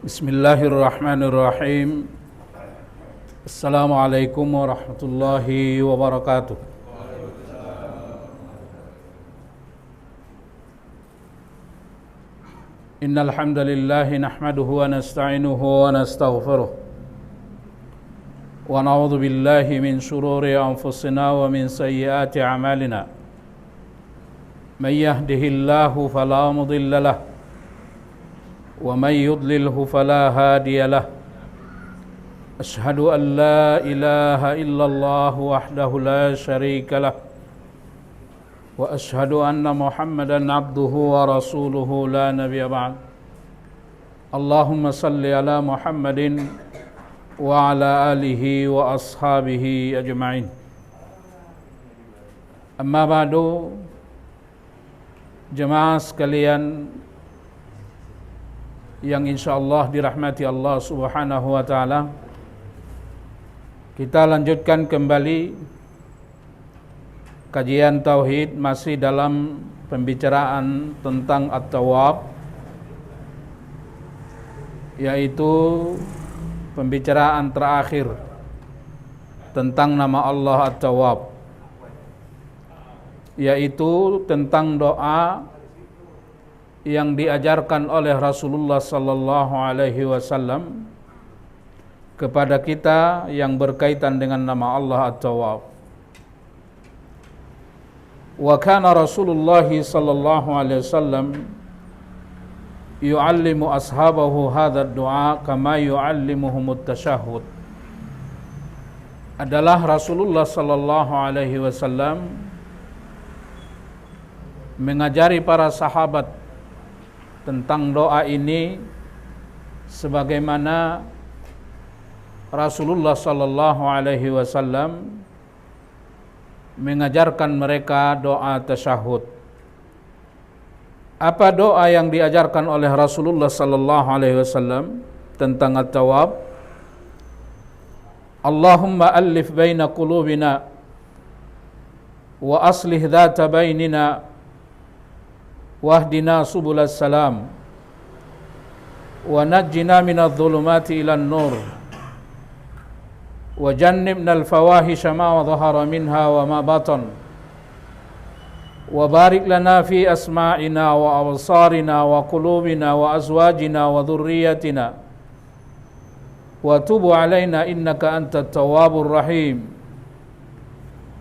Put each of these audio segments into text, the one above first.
Bismillahirrahmanirrahim. Assalamualaikum warahmatullahi wabarakatuh. Innal hamdalillah nahmaduhu wa nasta'inuhu wa nastaghfiruh. Wa na'udzu billahi min shururi anfusina wa min sayyiati a'malina. May yahdihillahu fala mudilla lahu ومن يضلله فلا هادي له أشهد أن لا إله إلا الله وحده لا شريك له وأشهد أن محمدا عبده ورسوله لا نبي بعد اللهم صل على محمد وعلى آله وأصحابه أجمعين أما بعد jemaah sekalian yang insyaallah dirahmati Allah Subhanahu wa taala, kita lanjutkan kembali kajian tauhid masih dalam pembicaraan tentang At-Tawwab, yaitu pembicaraan terakhir tentang nama Allah At-Tawwab, yaitu tentang doa yang diajarkan oleh Rasulullah sallallahu alaihi wasallam kepada kita yang berkaitan dengan nama Allah At-Tawwab. Wa kana Rasulullah sallallahu alaihi wasallam yu'allimu ashabahu hadha ad-du'a kama yu'allimuhum at-tashahhud. Adalah Rasulullah sallallahu alaihi wasallam mengajari para sahabat tentang doa ini sebagaimana Rasulullah sallallahu alaihi wasallam mengajarkan mereka doa tasyahud. Apa doa yang diajarkan oleh Rasulullah sallallahu alaihi wasallam tentang At-Tawwab? Allahumma alif baina qulubina wa aslih dhata bainina wahdina subulas salam wa najjina minadh dhulumati ilan nur wa jannibna al-fawahisha ma dhahara minha wa ma batan wa barik lana fi asma'ina wa absarina wa qulubina wa azwajina wa dhurriyyatina wa tub alaina innaka antat tawwabur rahim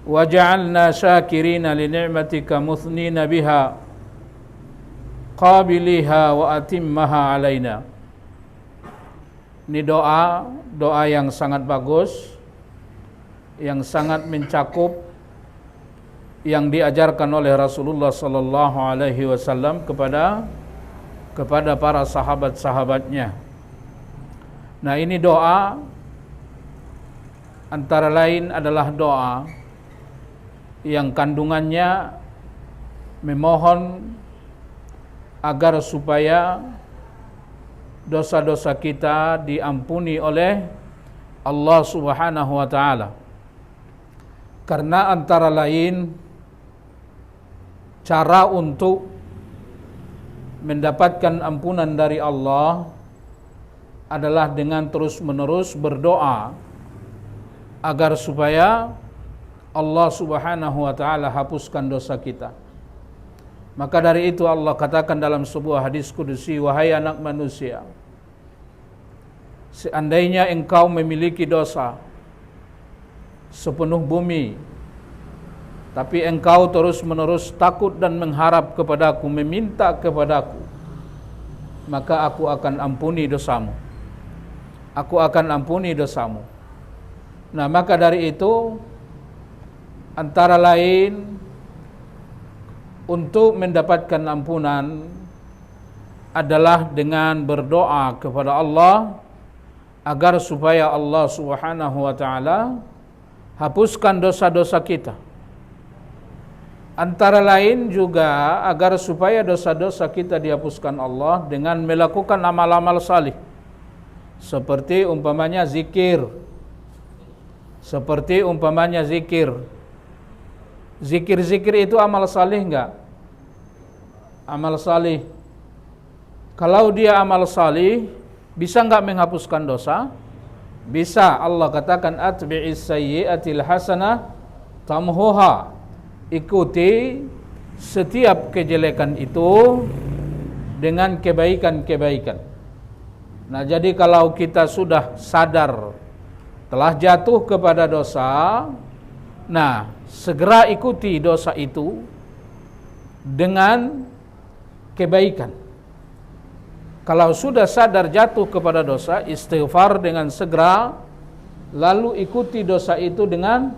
waj'alna syakirina li ni'matika muthnina biha qabiliha wa atimmaha alaina. Ini doa yang sangat bagus, yang sangat mencakup yang diajarkan oleh Rasulullah sallallahu alaihi wasallam kepada para sahabat-sahabatnya. Nah, ini doa antara lain adalah doa yang kandungannya memohon agar supaya dosa-dosa kita diampuni oleh Allah Subhanahu wa taala. Karena antara lain cara untuk mendapatkan ampunan dari Allah adalah dengan terus-menerus berdoa agar supaya Allah Subhanahu wa taala hapuskan dosa kita. Maka dari itu Allah katakan dalam sebuah hadis kudusi, wahai anak manusia, seandainya engkau memiliki dosa sepenuh bumi, tapi engkau terus-menerus takut dan mengharap kepadaku, meminta kepadaku, maka aku akan ampuni dosamu. Aku akan ampuni dosamu. Nah, maka dari itu antara lain untuk mendapatkan ampunan adalah dengan berdoa kepada Allah agar supaya Allah Subhanahu wa taala hapuskan dosa-dosa kita. Antara lain juga agar supaya dosa-dosa kita dihapuskan Allah dengan melakukan amal-amal salih. Seperti umpamanya zikir. Zikir-zikir itu amal salih enggak? Amal salih. Kalau dia amal salih, Bisa enggak menghapuskan dosa? Bisa. Allah katakan atbi'is sayyi'atil hasanah tamhuha. Ikuti setiap kejelekan itu dengan kebaikan-kebaikan. Nah, jadi kalau kita sudah sadar telah jatuh kepada dosa, nah, segera ikuti dosa itu dengan kebaikan. Kalau sudah sadar jatuh kepada dosa, istighfar dengan segera, lalu ikuti dosa itu dengan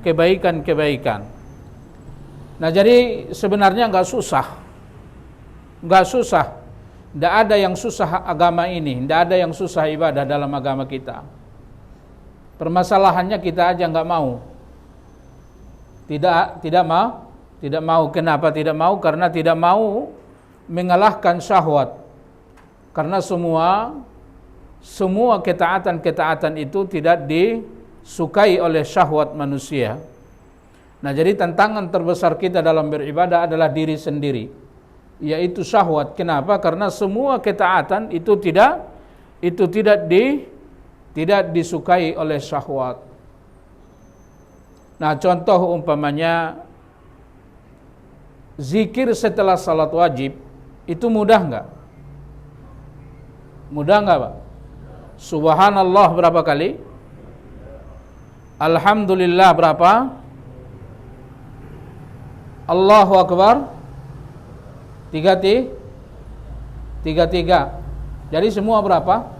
kebaikan-kebaikan. Nah, jadi sebenarnya enggak susah. Tidak ada yang susah agama ini, tidak ada yang susah ibadah dalam agama kita. Permasalahannya kita aja nggak mau. Tidak mau. Kenapa tidak mau? Karena tidak mau mengalahkan syahwat. Karena semua ketaatan itu tidak disukai oleh syahwat manusia. Nah, jadi tantangan terbesar kita dalam beribadah adalah diri sendiri, yaitu syahwat. Kenapa? Karena semua ketaatan itu tidak disukai oleh syahwat. Nah, contoh umpamanya zikir setelah salat wajib itu mudah enggak? Mudah enggak, Pak? Subhanallah berapa kali? Alhamdulillah berapa? Allahu Akbar 33. Jadi semua berapa?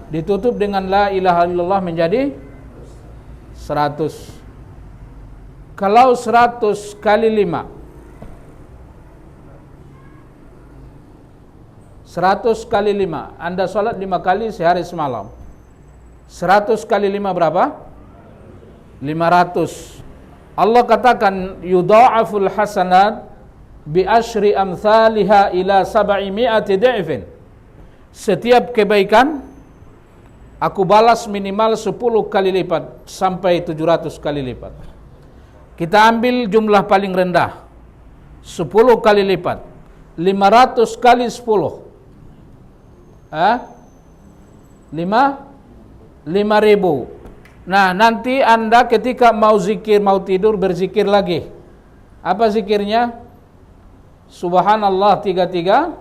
Ditutup dengan la ilaha illallah menjadi 100. Kalau 100 kali 5, 100 kali 5, Anda sholat 5 kali sehari semalam. 100 kali 5 berapa? 500. Allah katakan yudha'aful hasanat bi asyri amthaliha ila 700 dha'fin. Setiap kebaikan aku balas minimal 10 kali lipat sampai 700 kali lipat. Kita ambil jumlah paling rendah, 10 kali lipat, 500 kali 10. 5.000. Nah, nanti Anda ketika mau zikir, mau tidur, berzikir lagi. Apa zikirnya? Subhanallah 33,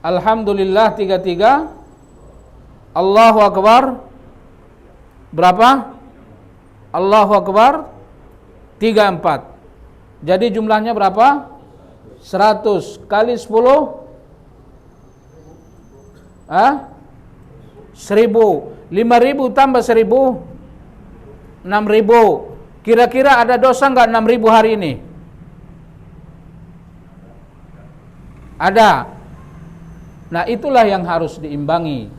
Alhamdulillah 33, Allahu Akbar berapa? Allahu Akbar 34. Jadi jumlahnya berapa? 100 kali 10 1000. 5.000 tambah 1.000 6.000. Kira-kira ada dosa enggak 6.000 hari ini? Ada. Nah, itulah yang harus diimbangi.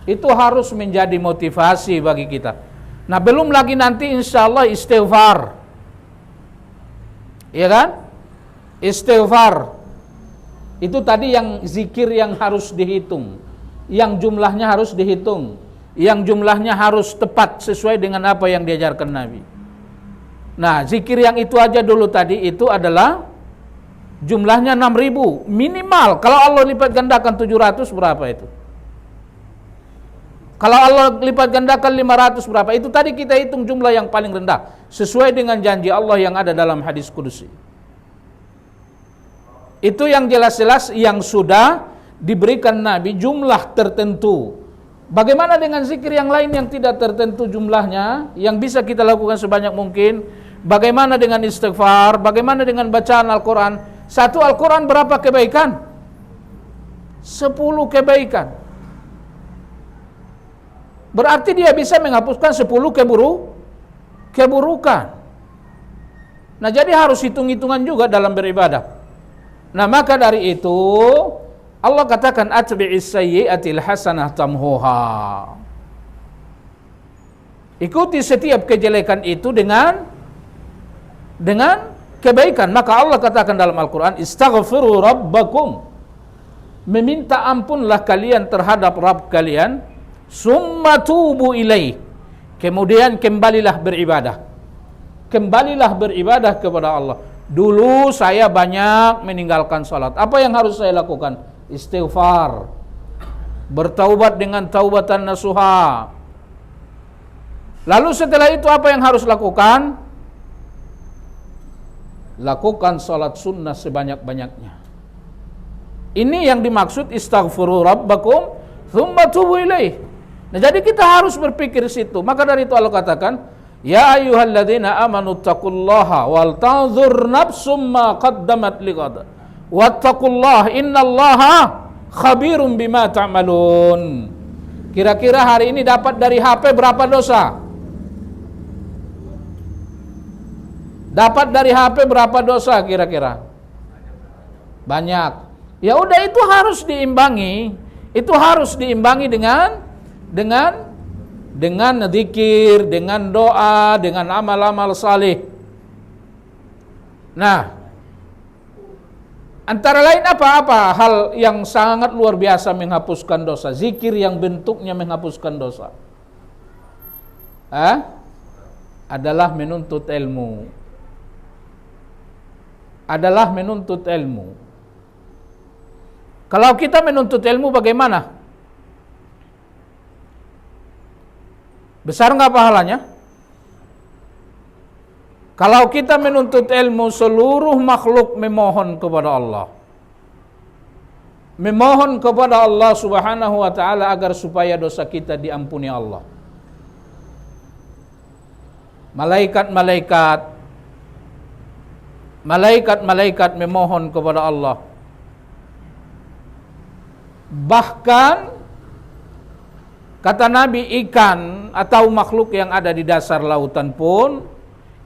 Itu harus menjadi motivasi bagi kita. Nah, belum lagi nanti insya Allah istighfar. Iya kan? Istighfar. Itu tadi yang zikir yang harus dihitung. Yang jumlahnya harus dihitung. Yang jumlahnya harus tepat sesuai dengan apa yang diajarkan Nabi. Nah, zikir yang itu aja dulu tadi itu adalah jumlahnya 6.000 minimal. Kalau Allah lipat gandakan 700 berapa itu? Kalau Allah lipat gandakan 500 berapa? Itu tadi kita hitung jumlah yang paling rendah sesuai dengan janji Allah yang ada dalam hadis kudusi. Itu yang jelas-jelas yang sudah diberikan Nabi jumlah tertentu. Bagaimana dengan zikir yang lain yang tidak tertentu jumlahnya, yang bisa kita lakukan sebanyak mungkin? Bagaimana dengan istighfar? Bagaimana dengan bacaan Al-Quran? Satu Al-Quran berapa kebaikan? 10 kebaikan. Berarti dia bisa menghapuskan 10 keburukan. Nah, jadi harus hitung-hitungan juga dalam beribadah. Nah, maka dari itu Allah katakan atbi'is sayyi'atil hasanah tamhuha. Ikuti setiap kejelekan itu dengan kebaikan. Maka Allah katakan dalam Al-Quran, istaghfiru rabbakum. Meminta ampunlah kalian terhadap Rabb kalian. Summa tubu ilaih. Kemudian kembalilah beribadah. Kembalilah beribadah kepada Allah. Dulu saya banyak meninggalkan salat. Apa yang harus saya lakukan? Istighfar. Bertaubat dengan taubatan nasuha. Lalu setelah itu apa yang harus lakukan? Lakukan salat sunnah sebanyak-banyaknya. Ini yang dimaksud istaghfiru rabbakum tsumma tubu ilaih. Nah, jadi kita harus berpikir situ. Maka dari itu Allah katakan, ya ayyuhalladzina amanu taqullaha wal tanzur nafsum ma qaddamat lighad. Wattaqullaha innallaha khabirum bima ta'malun. Kira-kira hari ini dapat dari HP berapa dosa? Dapat dari HP berapa dosa kira-kira? Banyak. Ya udah, itu harus diimbangi. Itu harus diimbangi dengan zikir, dengan doa, dengan amal-amal saleh. Nah, antara lain apa-apa hal yang sangat luar biasa menghapuskan dosa. Zikir yang bentuknya menghapuskan dosa. Adalah menuntut ilmu. Adalah menuntut ilmu. Kalau kita menuntut ilmu bagaimana? Besar nggak pahalanya? Kalau kita menuntut ilmu, seluruh makhluk memohon kepada Allah. Memohon kepada Allah Subhanahu wa ta'ala agar supaya dosa kita diampuni Allah. Malaikat memohon kepada Allah. Bahkan kata Nabi, ikan atau makhluk yang ada di dasar lautan pun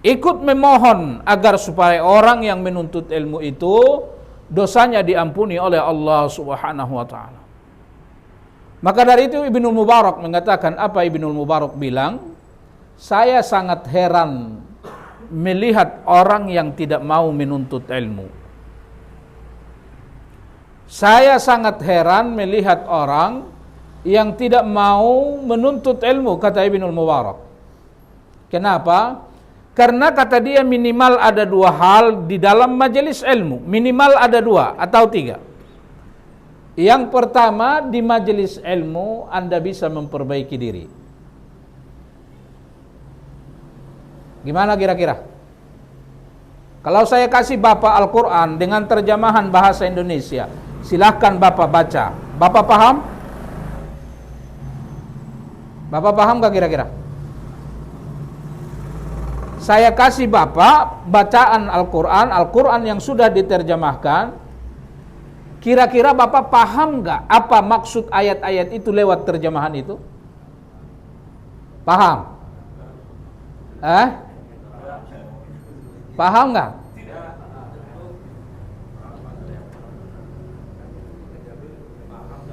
ikut memohon agar supaya orang yang menuntut ilmu itu dosanya diampuni oleh Allah Subhanahu wa ta'ala. Maka dari itu Ibnul Mubarak mengatakan, apa Ibnul Mubarak bilang? Saya sangat heran melihat orang yang tidak mau menuntut ilmu. Saya sangat heran melihat orang yang tidak mau menuntut ilmu, kata Ibnul Mubarak. Kenapa? Karena kata dia minimal ada dua hal di dalam majelis ilmu. Minimal ada dua atau tiga. Yang pertama, di majelis ilmu Anda bisa memperbaiki diri. Gimana kira-kira? Kalau saya kasih Bapak Al-Quran dengan terjemahan bahasa Indonesia, silahkan Bapak baca. Bapak paham? Bapak paham gak kira-kira? Saya kasih Bapak bacaan Al-Quran yang sudah diterjemahkan. Kira-kira Bapak paham gak apa maksud ayat-ayat itu lewat terjemahan itu? Paham? Paham gak?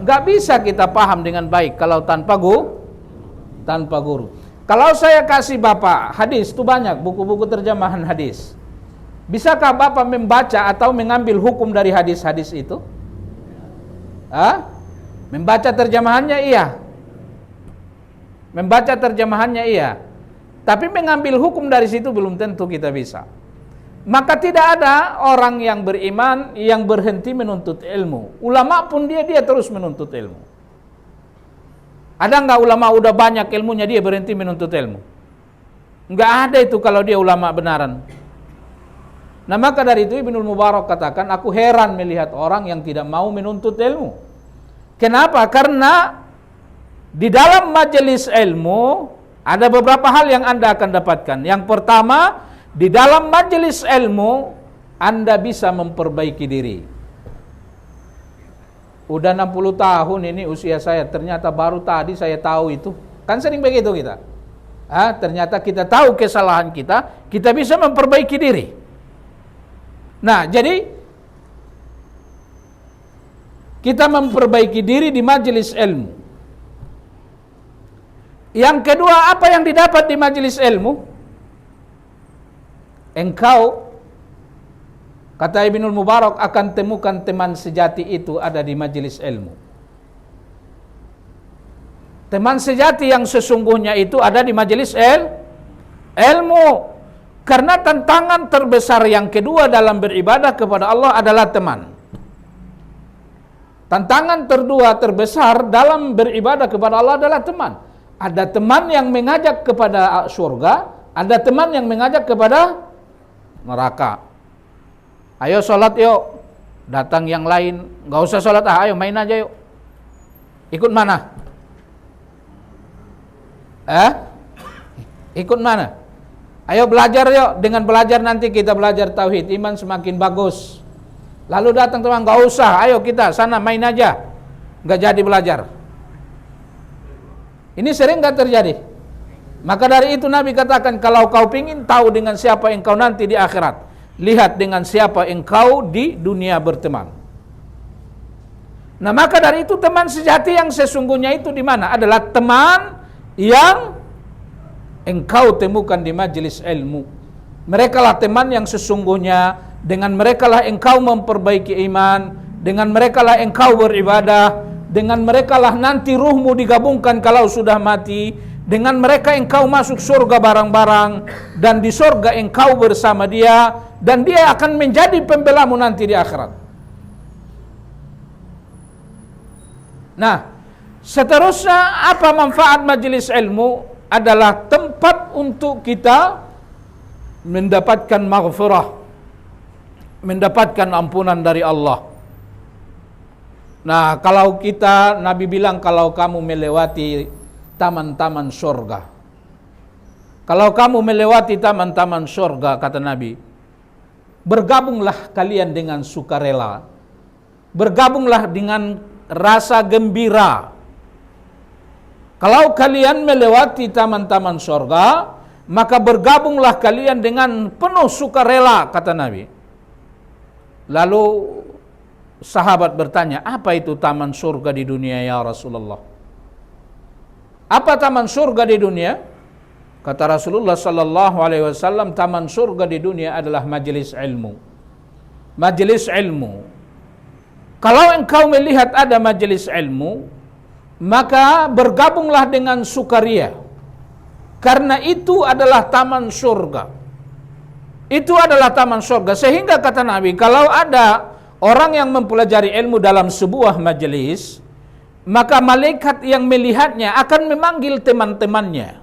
Gak bisa kita paham dengan baik kalau tanpa guru. Kalau saya kasih Bapak hadis, itu banyak buku-buku terjemahan hadis. Bisakah Bapak membaca atau mengambil hukum dari hadis-hadis itu? Membaca terjemahannya iya. Membaca terjemahannya iya. Tapi mengambil hukum dari situ belum tentu kita bisa. Maka tidak ada orang yang beriman yang berhenti menuntut ilmu. Ulama pun dia terus menuntut ilmu. Ada nggak ulama udah banyak ilmunya dia berhenti menuntut ilmu? Nggak ada itu kalau dia ulama benaran. Nah maka dari itu Ibnul Mubarak katakan, aku heran melihat orang yang tidak mau menuntut ilmu. Kenapa? Karena di dalam majelis ilmu ada beberapa hal yang Anda akan dapatkan. Yang pertama, di dalam majelis ilmu Anda bisa memperbaiki diri. Udah 60 tahun ini usia saya, ternyata baru tadi saya tahu itu. Kan sering begitu kita. Ternyata kita tahu kesalahan kita bisa memperbaiki diri. Nah, jadi kita memperbaiki diri di majelis ilmu. Yang kedua, apa yang didapat di majelis ilmu? Engkau, kata Ibnul Mubarak, akan temukan teman sejati itu ada di majelis ilmu. Teman sejati yang sesungguhnya itu ada di majelis ilmu. Karena tantangan terbesar yang kedua dalam beribadah kepada Allah adalah teman. Tantangan terbesar dalam beribadah kepada Allah adalah teman. Ada teman yang mengajak kepada surga, ada teman yang mengajak kepada neraka. Ayo sholat yuk. Datang yang lain, nggak usah sholat, ayo main aja yuk. Ikut mana? Ikut mana? Ayo belajar yuk. Dengan belajar nanti kita belajar tauhid, iman semakin bagus. Lalu datang teman, nggak usah, ayo kita sana main aja. Nggak jadi belajar. Ini sering nggak terjadi. Maka dari itu Nabi katakan, kalau kau ingin tahu dengan siapa engkau nanti di akhirat, lihat dengan siapa engkau di dunia berteman. Nah, maka dari itu teman sejati yang sesungguhnya itu di mana? Adalah teman yang engkau temukan di majelis ilmu. Mereka lah teman yang sesungguhnya, dengan mereka lah engkau memperbaiki iman, dengan mereka lah engkau beribadah, dengan mereka lah nanti ruhmu digabungkan kalau sudah mati, dengan mereka engkau masuk surga barang-barang, dan di surga engkau bersama dia, dan dia akan menjadi pembelamu nanti di akhirat. Nah, seterusnya apa manfaat majelis ilmu? Adalah tempat untuk kita mendapatkan maghfirah, mendapatkan ampunan dari Allah. Nah, kalau kita, Nabi bilang, kalau kamu melewati taman-taman surga, kalau kamu melewati taman-taman surga, kata Nabi, bergabunglah kalian dengan sukarela, bergabunglah dengan rasa gembira. Kalau kalian melewati taman-taman surga, maka bergabunglah kalian dengan penuh sukarela, kata Nabi. Lalu sahabat bertanya, apa itu taman surga di dunia ya Rasulullah? Apa taman surga di dunia? Kata Rasulullah sallallahu alaihi wasallam, taman surga di dunia adalah majelis ilmu. Majelis ilmu. Kalau engkau melihat ada majelis ilmu, maka bergabunglah dengan sukaria. Karena itu adalah taman surga. Itu adalah taman surga. Sehingga kata Nabi, kalau ada orang yang mempelajari ilmu dalam sebuah majelis, maka malaikat yang melihatnya akan memanggil teman-temannya.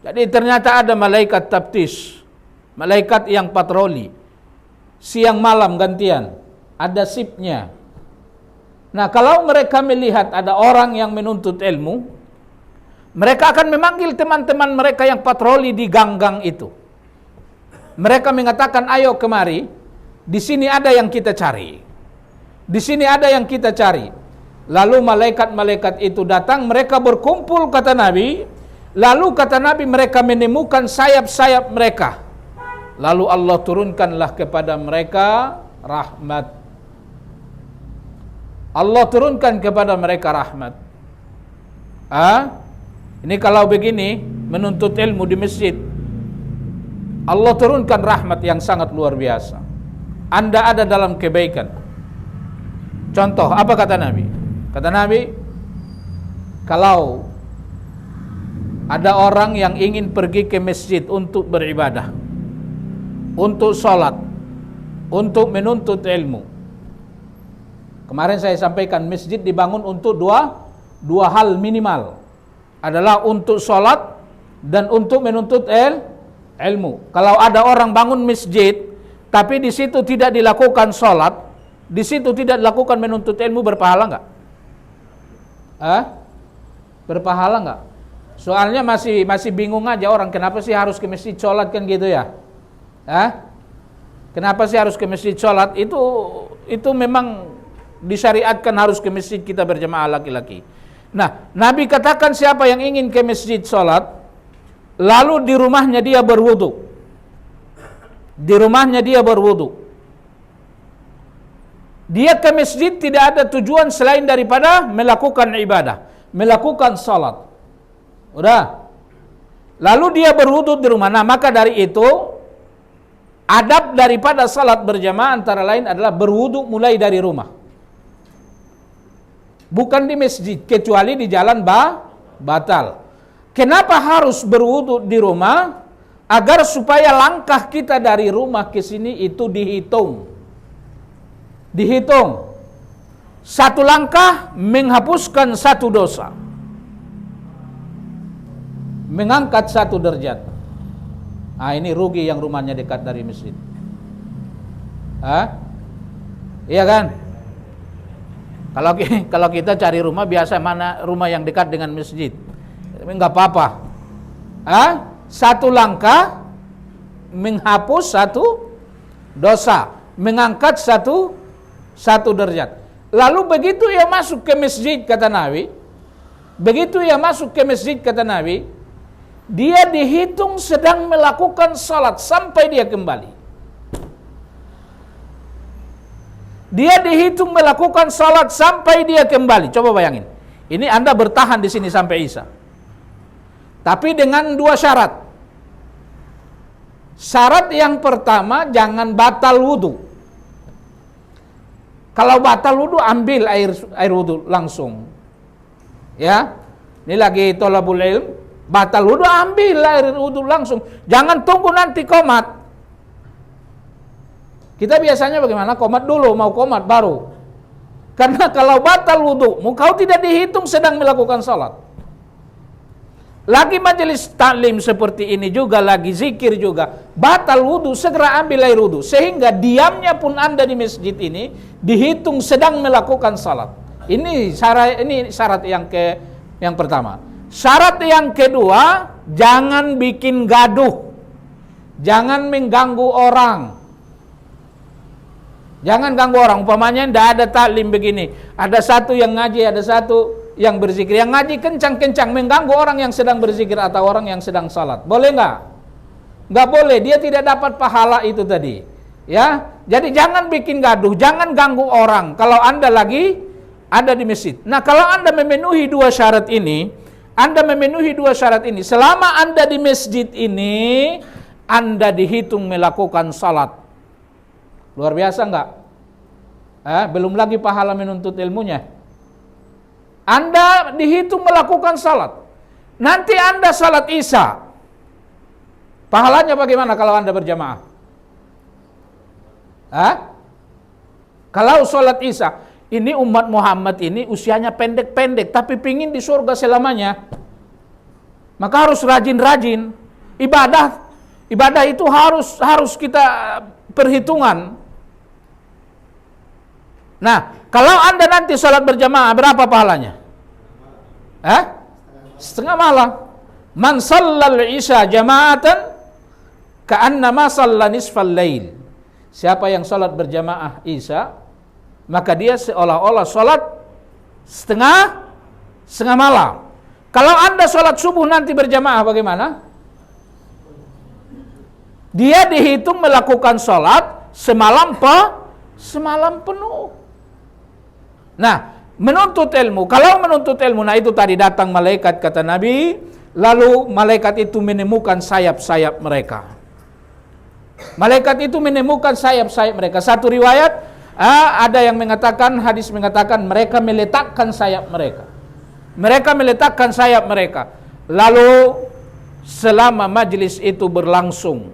Jadi ternyata ada malaikat taftish, malaikat yang patroli, siang malam gantian, ada shiftnya. Nah, kalau mereka melihat ada orang yang menuntut ilmu, mereka akan memanggil teman-teman mereka yang patroli di gang-gang itu. Mereka mengatakan, ayo kemari, di sini ada yang kita cari. Di sini ada yang kita cari. Lalu malaikat-malaikat itu datang, mereka berkumpul, kata Nabi. Lalu kata Nabi, mereka menemukan sayap-sayap mereka. Lalu Allah turunkanlah kepada mereka rahmat. Allah turunkan kepada mereka rahmat. Ini kalau begini menuntut ilmu di masjid, Allah turunkan rahmat yang sangat luar biasa. Anda ada dalam kebaikan. Contoh, apa kata Nabi? Kata Nabi, kalau ada orang yang ingin pergi ke masjid untuk beribadah, untuk sholat, untuk menuntut ilmu. Kemarin saya sampaikan masjid dibangun untuk dua hal minimal. Adalah untuk sholat dan untuk menuntut ilmu. Kalau ada orang bangun masjid, tapi di situ tidak dilakukan sholat, di situ tidak dilakukan menuntut ilmu, berpahala enggak? Berpahala enggak? Soalnya masih bingung aja orang, kenapa sih harus ke masjid sholat kan gitu ya? Kenapa sih harus ke masjid sholat? Itu memang disyariatkan harus ke masjid kita berjamaah laki-laki. Nah, Nabi katakan siapa yang ingin ke masjid sholat, lalu di rumahnya dia berwudu. Di rumahnya dia berwudu. Dia ke masjid tidak ada tujuan selain daripada melakukan ibadah, melakukan sholat. Udah. Lalu dia berwudu di rumah. Nah, maka dari itu adab daripada salat berjamaah antara lain adalah berwudu mulai dari rumah. Bukan di masjid, kecuali di jalan batal. Kenapa harus berwudu di rumah? agar supaya langkah kita dari rumah ke sini itu dihitung. Dihitung. Satu langkah menghapuskan satu dosa. Mengangkat satu derajat. Ah, ini rugi yang rumahnya dekat dari masjid. Iya kan? Kalau kita cari rumah biasa mana rumah yang dekat dengan masjid. Enggak apa-apa. Satu langkah menghapus satu dosa, mengangkat satu derajat. Lalu begitu ia masuk ke masjid, kata Nabi, dia dihitung sedang melakukan salat sampai dia kembali. Dia dihitung melakukan salat sampai dia kembali. Coba bayangin. Ini Anda bertahan di sini sampai Isya. Tapi dengan dua syarat. Syarat yang pertama, jangan batal wudu. Kalau batal wudu, ambil air wudu langsung. Ya, ini lagi thalabul ilm. Batal wudu, ambil air wudu langsung. Jangan tunggu nanti qomat. Kita biasanya bagaimana? Qomat dulu, mau qomat baru. Karena kalau batal wudu, kau tidak dihitung sedang melakukan salat. Lagi majelis taklim seperti ini juga, lagi zikir juga, batal wudu, segera ambil air wudu. Sehingga diamnya pun Anda di masjid ini dihitung sedang melakukan salat. Ini syarat yang pertama. Syarat yang kedua, jangan bikin gaduh. Jangan mengganggu orang. Jangan ganggu orang. Umpamanya tidak ada taklim begini. Ada satu yang ngaji, ada satu yang berzikir. Yang ngaji kencang-kencang mengganggu orang yang sedang berzikir atau orang yang sedang salat. Boleh nggak? Nggak boleh. Dia tidak dapat pahala itu tadi. Ya, jadi jangan bikin gaduh, jangan ganggu orang. Kalau Anda lagi ada di masjid. Nah, kalau Anda memenuhi dua syarat ini, selama Anda di masjid ini, Anda dihitung melakukan salat. Luar biasa enggak? Belum lagi pahala menuntut ilmunya. Anda dihitung melakukan salat. Nanti Anda salat Isya. Pahalanya bagaimana kalau Anda berjamaah? Kalau salat Isya, ini umat Muhammad ini usianya pendek-pendek tapi pingin di surga selamanya. Maka harus rajin-rajin. Ibadah itu harus kita perhitungan. Nah, kalau Anda nanti salat berjamaah, berapa pahalanya? Setengah malam. Man shallal isya jama'atan ka'annama shalla nisfal lail. Siapa yang salat berjamaah Isya, maka dia seolah-olah salat setengah malam. Kalau Anda salat subuh nanti berjamaah bagaimana? Dia dihitung melakukan salat semalam penuh. Nah, menuntut ilmu. Kalau menuntut ilmu, nah itu tadi datang malaikat kata Nabi, lalu malaikat itu menemukan sayap-sayap mereka. Malaikat itu menemukan sayap-sayap mereka. Satu riwayat, ada yang mengatakan, hadis mengatakan mereka meletakkan sayap mereka. Lalu selama majlis itu berlangsung,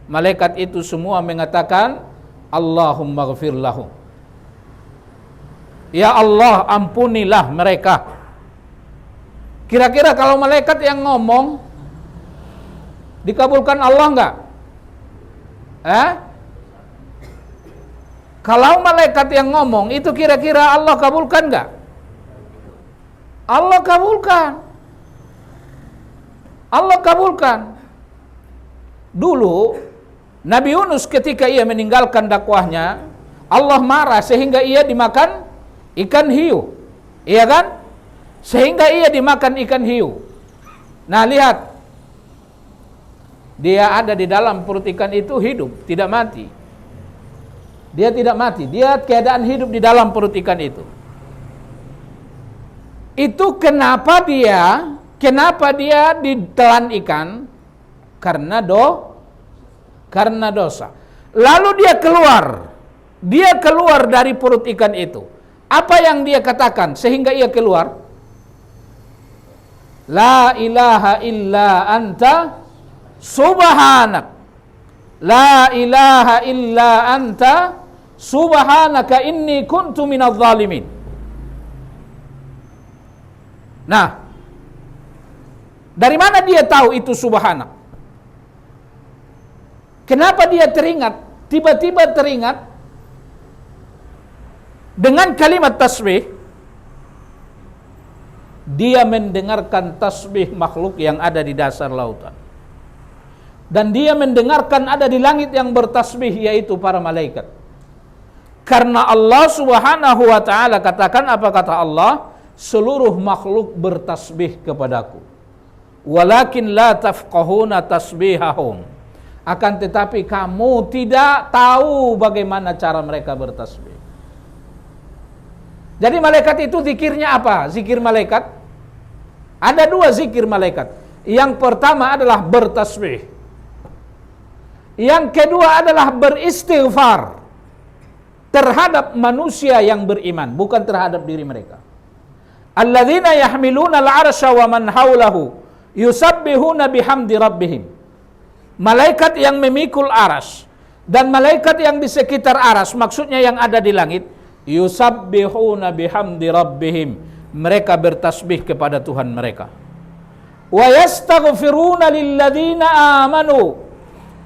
malaikat itu semua mengatakan, Allahumma ghafir lahum. Ya Allah, ampunilah mereka. Kira-kira kalau malaikat yang ngomong dikabulkan Allah enggak? Kalau malaikat yang ngomong itu kira-kira Allah kabulkan enggak? Allah kabulkan. Dulu Nabi Yunus ketika ia meninggalkan dakwahnya, Allah marah sehingga ia dimakan ikan hiu. Iya kan? Sehingga ia dimakan ikan hiu. Nah, lihat. Dia ada di dalam perut ikan itu hidup, tidak mati. Dia tidak mati, dia keadaan hidup di dalam perut ikan itu. Itu kenapa dia ditelan ikan? Karena dosa. Lalu dia keluar dari perut ikan itu. Apa yang dia katakan sehingga ia keluar? La ilaha illa anta subhanak la ilaha illa anta subhanaka inni kuntu minadh dhalimin. Nah, dari mana dia tahu itu subhanak? Kenapa dia teringat, tiba-tiba teringat dengan kalimat tasbih? Dia mendengarkan tasbih makhluk yang ada di dasar lautan. Dan dia mendengarkan ada di langit yang bertasbih, yaitu para malaikat. Karena Allah Subhanahu wa ta'ala katakan, apa kata Allah? Seluruh makhluk bertasbih kepadaku. Walakin la tafqahuna tasbihahum. Akan tetapi kamu tidak tahu bagaimana cara mereka bertasbih. Jadi malaikat itu zikirnya apa? Zikir malaikat ada dua zikir malaikat. Yang pertama adalah bertasbih. Yang kedua adalah beristighfar terhadap manusia yang beriman, bukan terhadap diri mereka. Alladzina yahmiluna al-'arsya wa man haulahu yusabbihuna bihamdi rabbihim. Malaikat yang memikul aras dan malaikat yang di sekitar aras, maksudnya yang ada di langit, yusabbihuna bihamdi rabbihim, mereka bertasbih kepada Tuhan mereka. Wa yastaghfiruna lilladzina amanu,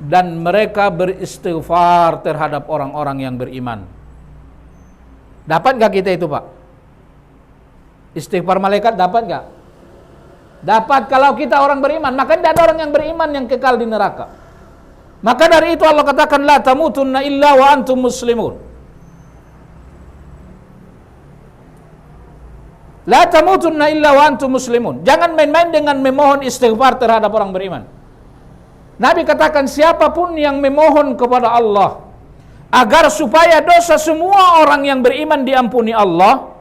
dan mereka beristighfar terhadap orang-orang yang beriman. Dapat enggak kita itu, Pak? Istighfar malaikat dapat enggak? Dapat kalau kita orang beriman. Maka tidak ada orang yang beriman yang kekal di neraka. Maka dari itu Allah katakan, la tamutunna illa wa antum muslimun. La tamutunna illa wa antum muslimun. Jangan main-main dengan memohon istighfar terhadap orang beriman. Nabi katakan, siapapun yang memohon kepada Allah agar supaya dosa semua orang yang beriman diampuni Allah,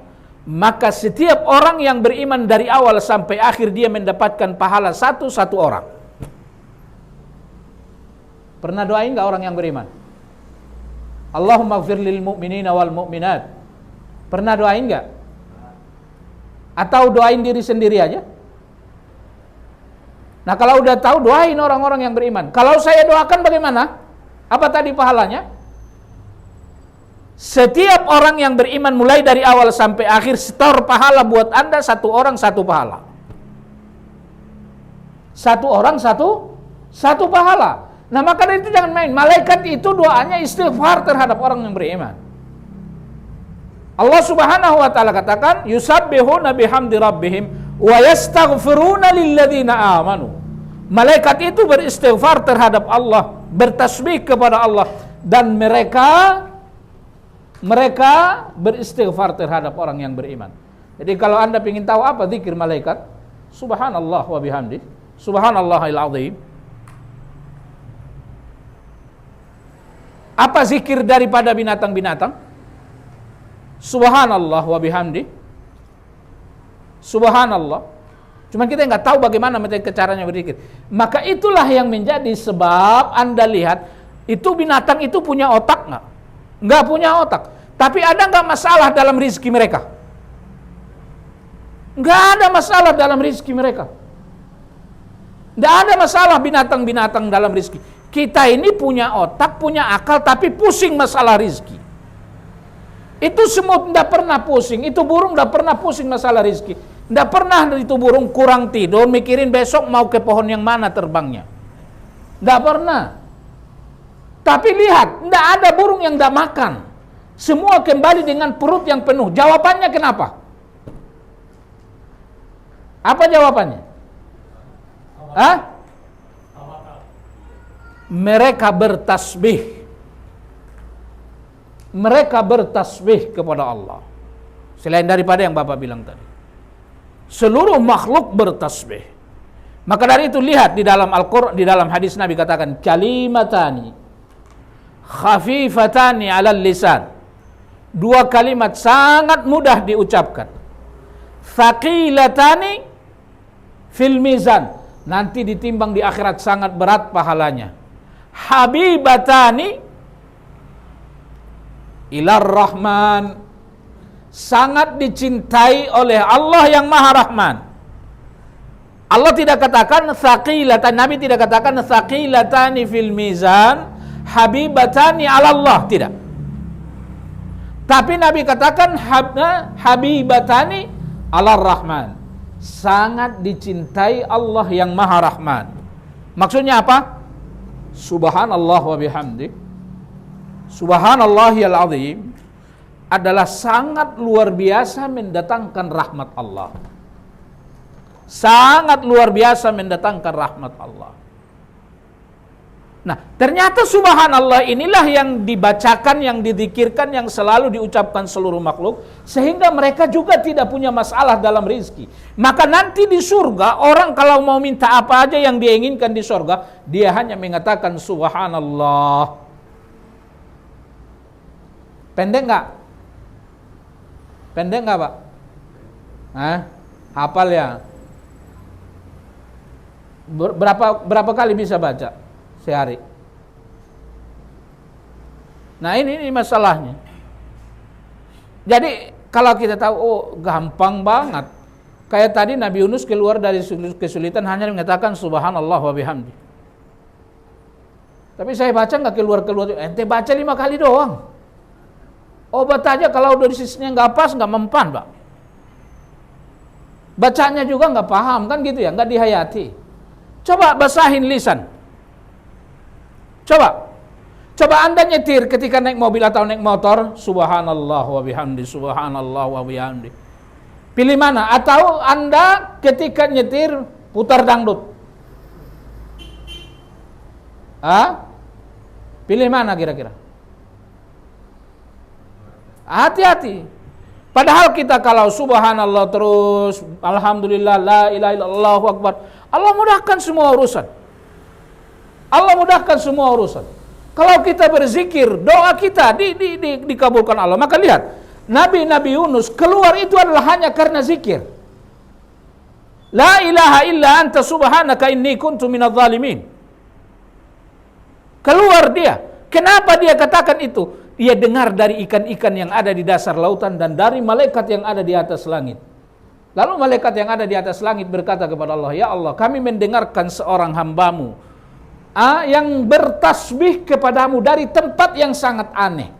maka setiap orang yang beriman dari awal sampai akhir dia mendapatkan pahala satu-satu orang. Pernah doain enggak orang yang beriman? Allahumma ighfir lil mu'minina wal mu'minat. Pernah doain enggak? Atau doain diri sendiri aja? Nah, kalau udah tahu, doain orang-orang yang beriman. Kalau saya doakan bagaimana? Apa tadi pahalanya? Setiap orang yang beriman mulai dari awal sampai akhir, setor pahala buat Anda, satu orang satu pahala. Satu orang satu pahala. Nah, maka dari itu jangan main. Malaikat itu doanya istighfar terhadap orang yang beriman. Allah Subhanahu wa ta'ala katakan, yusabbihuna bihamdi rabbihim wa yastaghfiruna lilladzina amanu. Malaikat itu beristighfar terhadap Allah, bertasbih kepada Allah, dan mereka beristighfar terhadap orang yang beriman. Jadi kalau Anda ingin tahu apa zikir malaikat, subhanallah wa bihamdi, subhanallahil azim. Apa zikir daripada binatang-binatang? Subhanallah wa bihamdi, subhanallah. Cuma kita nggak tahu bagaimana metode caranya berzikir. Maka itulah yang menjadi sebab Anda lihat itu binatang itu punya otak nggak? Nggak punya otak. Tapi ada nggak masalah dalam rezeki mereka? Nggak ada masalah dalam rezeki mereka. Nggak ada masalah binatang-binatang dalam rezeki. Kita ini punya otak, punya akal, tapi pusing masalah rezeki. Itu semut tidak pernah pusing, itu burung tidak pernah pusing masalah rezeki. Tidak pernah itu burung kurang tidur mikirin besok mau ke pohon yang mana terbangnya. Tidak pernah. Tapi lihat, tidak ada burung yang tidak makan. Semua kembali dengan perut yang penuh. Jawabannya kenapa? Apa jawabannya? Hah? Mereka bertasbih. Mereka bertasbih kepada Allah. Selain daripada yang Bapak bilang tadi. Seluruh makhluk bertasbih. Maka dari itu lihat di dalam Al-Qur'an, di dalam hadis Nabi katakan, kalimatani khafifatani 'alal lisan. Dua kalimat sangat mudah diucapkan. Thaqilatani fil mizan. Nanti ditimbang di akhirat sangat berat pahalanya. Habibatani ilar rahman, sangat dicintai oleh Allah yang Maha Rahman. Allah tidak katakan thaqilatan, Nabi tidak katakan thaqilatani fil mizan habibatani 'ala Allah, tidak. Tapi Nabi katakan habibatani 'ala Rahman, sangat dicintai Allah yang Maha Rahman. Maksudnya apa? Subhanallah wa bihamdi, Subhanallahil azim, adalah sangat luar biasa mendatangkan rahmat Allah. Sangat luar biasa mendatangkan rahmat Allah. Nah, ternyata subhanallah inilah yang dibacakan, yang dizikirkan, yang selalu diucapkan seluruh makhluk, sehingga mereka juga tidak punya masalah dalam rezeki. Maka nanti di surga, orang kalau mau minta apa aja yang dia inginkan di surga, dia hanya mengatakan subhanallah. Pendek nggak? Pendek nggak, Pak? Hafal ya? Berapa kali bisa baca sehari? Nah, ini masalahnya. Jadi kalau kita tahu, oh gampang banget. Kayak tadi Nabi Yunus keluar dari kesulitan hanya mengatakan subhanallah wa bihamdi. Tapi saya baca nggak keluar-keluar. Ente baca 5 kali doang. Obat aja kalau dosisnya nggak pas, nggak mempan, Pak. Bacanya juga nggak paham, kan gitu ya, nggak dihayati. Coba basahin lisan. Coba Anda nyetir ketika naik mobil atau naik motor, subhanallah wa bihamdi, subhanallah wa bihamdi. Pilih mana? Atau Anda ketika nyetir putar dangdut? Pilih mana kira-kira? Hati-hati. Padahal kita kalau subhanallah terus, alhamdulillah, la ilaha illallah, Allahu akbar, Allah mudahkan semua urusan. Allah mudahkan semua urusan. Kalau kita berzikir, doa kita dikabulkan Allah. Maka lihat, Nabi Yunus keluar itu adalah hanya karena zikir. La ilaha illa anta subhanaka inni kuntu minadh dhalimin. Keluar dia. Kenapa dia katakan itu? Dia dengar dari ikan-ikan yang ada di dasar lautan dan dari malaikat yang ada di atas langit. Lalu malaikat yang ada di atas langit berkata kepada Allah, ya Allah, kami mendengarkan seorang hambamu yang bertasbih kepadamu dari tempat yang sangat aneh.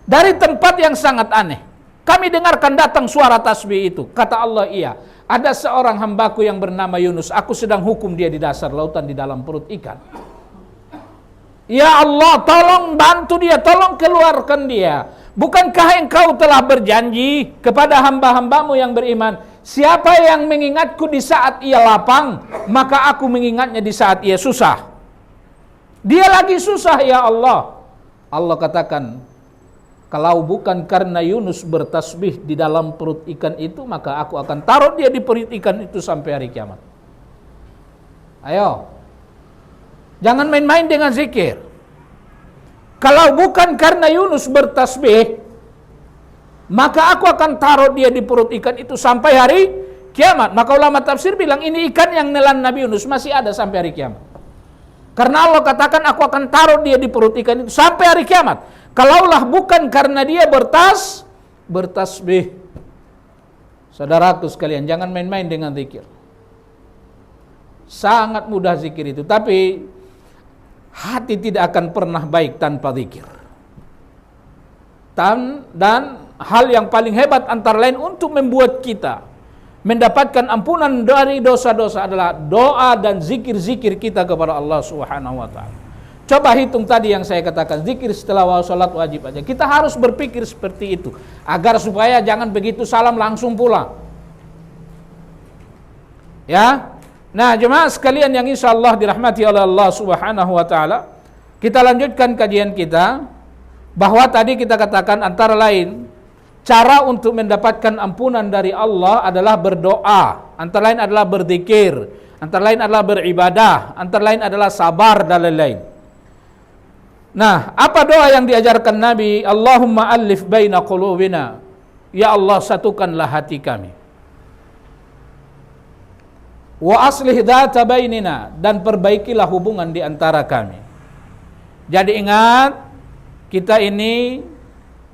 Dari tempat yang sangat aneh. Kami dengarkan datang suara tasbih itu. Kata Allah, iya, ada seorang hambaku yang bernama Yunus. Aku sedang hukum dia di dasar lautan di dalam perut ikan. Ya Allah, tolong bantu dia, tolong keluarkan dia. Bukankah engkau telah berjanji kepada hamba-hambamu yang beriman, siapa yang mengingatku di saat ia lapang, maka aku mengingatnya di saat ia susah. Dia lagi susah, ya Allah. Allah katakan, kalau bukan karena Yunus bertasbih di dalam perut ikan itu, maka aku akan taruh dia di perut ikan itu sampai hari kiamat. Ayo. Jangan main-main dengan zikir. Kalau bukan karena Yunus bertasbih, maka aku akan taruh dia di perut ikan itu sampai hari kiamat. Maka ulama tafsir bilang ini ikan yang nelan Nabi Yunus masih ada sampai hari kiamat. Karena Allah katakan aku akan taruh dia di perut ikan itu sampai hari kiamat. Kalaulah bukan karena dia bertasbih. Saudaraku sekalian, jangan main-main dengan zikir. Sangat mudah zikir itu, tapi hati tidak akan pernah baik tanpa zikir. Dan hal yang paling hebat antara lain untuk membuat kita mendapatkan ampunan dari dosa-dosa adalah doa dan zikir-zikir kita kepada Allah Subhanahu wa taala. Coba hitung tadi yang saya katakan, zikir setelah salat wajib aja. Kita harus berpikir seperti itu agar supaya jangan begitu salam langsung pulang. Ya. Nah, jemaah sekalian yang insyaallah dirahmati oleh Allah Subhanahu wa taala, kita lanjutkan kajian kita bahwa tadi kita katakan antara lain cara untuk mendapatkan ampunan dari Allah adalah berdoa, antara lain adalah berzikir, antara lain adalah beribadah, antara lain adalah sabar dan lain-lain. Nah, apa doa yang diajarkan Nabi? Allahumma alif baina qulubina. Ya Allah, satukanlah hati kami. Wa aslih dzata bainina, dan perbaikilah hubungan di antara kami. Jadi ingat, kita ini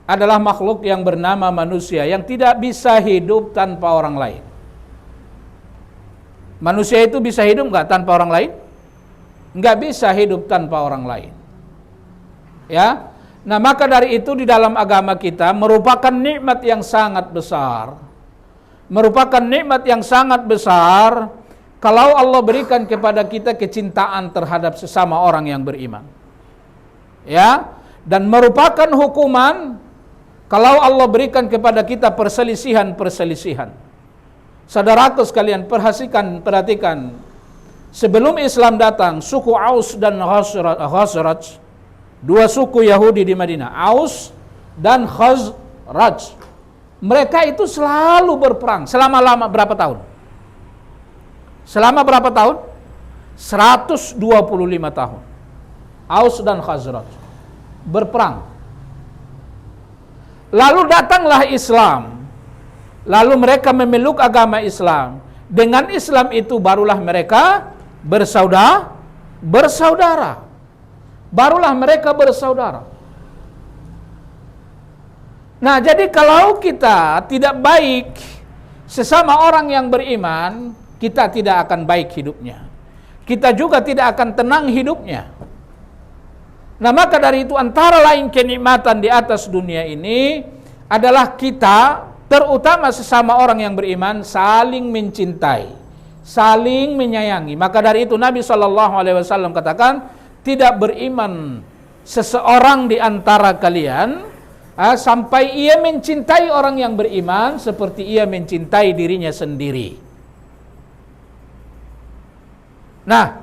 adalah makhluk yang bernama manusia yang tidak bisa hidup tanpa orang lain. Manusia itu bisa hidup nggak tanpa orang lain? Nggak bisa hidup tanpa orang lain. Ya, nah maka dari itu di dalam agama kita merupakan nikmat yang sangat besar. Merupakan nikmat yang sangat besar kalau Allah berikan kepada kita kecintaan terhadap sesama orang yang beriman. Ya, dan merupakan hukuman kalau Allah berikan kepada kita perselisihan-perselisihan. Saudaraku sekalian, perhatikan. Sebelum Islam datang, suku Aus dan Khazraj, dua suku Yahudi di Madinah, Aus dan Khazraj. Mereka itu selalu berperang selama berapa tahun? Selama berapa tahun? 125 tahun. Aus dan Khazraj berperang. Lalu datanglah Islam. Lalu mereka memeluk agama Islam. Dengan Islam itu barulah mereka bersaudara. Barulah mereka bersaudara. Nah, jadi kalau kita tidak baik sesama orang yang beriman, kita tidak akan baik hidupnya. Kita juga tidak akan tenang hidupnya. Nah, maka dari itu antara lain kenikmatan di atas dunia ini adalah kita, terutama sesama orang yang beriman, saling mencintai, saling menyayangi. Maka dari itu Nabi SAW katakan, tidak beriman seseorang di antara kalian sampai ia mencintai orang yang beriman seperti ia mencintai dirinya sendiri. Nah,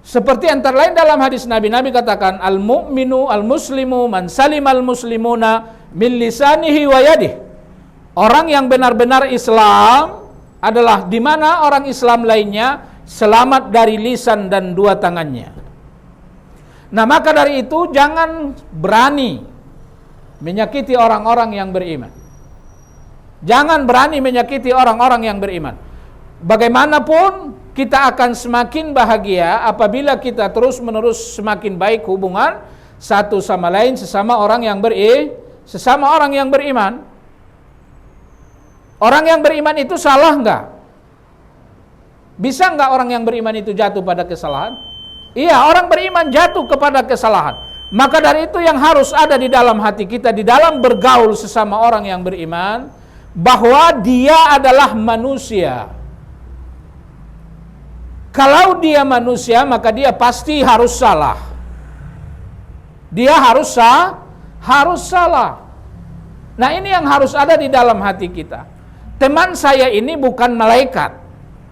seperti antara lain dalam hadis Nabi katakan, al-mu'minu al-muslimu man salimal muslimuna min lisanihi wa yadihi. Orang yang benar-benar Islam adalah di mana orang Islam lainnya selamat dari lisan dan dua tangannya. Nah, maka dari itu jangan berani menyakiti orang-orang yang beriman. Jangan berani menyakiti orang-orang yang beriman. Bagaimanapun kita akan semakin bahagia apabila kita terus-menerus semakin baik hubungan satu sama lain sesama orang yang beriman. Orang yang beriman itu salah enggak? Bisa enggak orang yang beriman itu jatuh pada kesalahan? Iya, orang beriman jatuh kepada kesalahan. Maka dari itu yang harus ada di dalam hati kita, di dalam bergaul sesama orang yang beriman, bahwa dia adalah manusia. Kalau dia manusia, maka dia pasti harus salah. Dia harus salah. Nah, ini yang harus ada di dalam hati kita. Teman saya ini bukan malaikat.